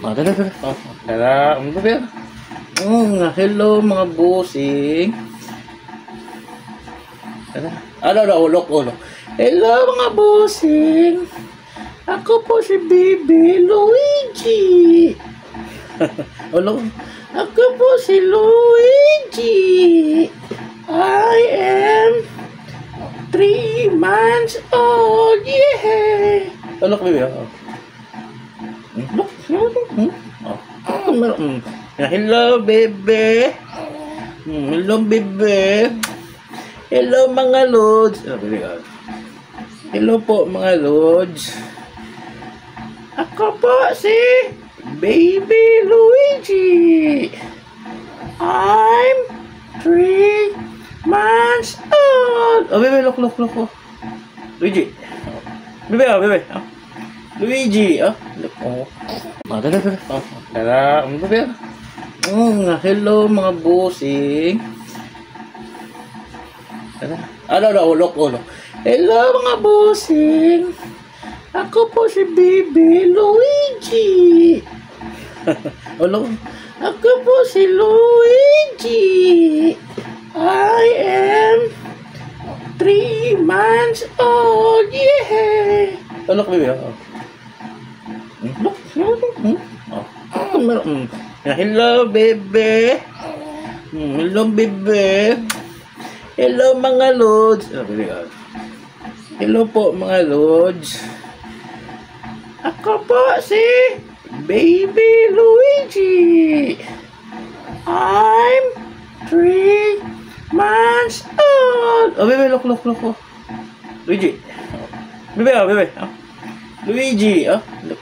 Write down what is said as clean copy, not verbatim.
Tara, tara. Tara, bebe. Hello mga bossing. Tara. Ulok. Hello mga bossing. Ako po si Baby Luigi. Ulok. Ako po si Luigi. I am 3 months old. Yeah. Ulok, bebe. Look. Hello, bebe. Hello, bebe. Hello, mga lods. Hello po, mga lods. Ako po si Baby Luigi. I'm 3 months old. Bebe, look. Luigi. Bebe. Luigi. Look. Tara, bebe. Hello, mga bossing. Tara. Ulok. Hello, mga bossing. Ako po si Baby Luigi. Ulok. Ako po si Luigi. I am 3 months old. Yeah. Ulok, bebe. Look. Hello, bebe. Hello, bebe. Hello, mga lods. Hello po, mga lods. Ako po si Baby Luigi. I'm 3 months old. Bebe, look. Luigi. Bebe. Luigi. Look.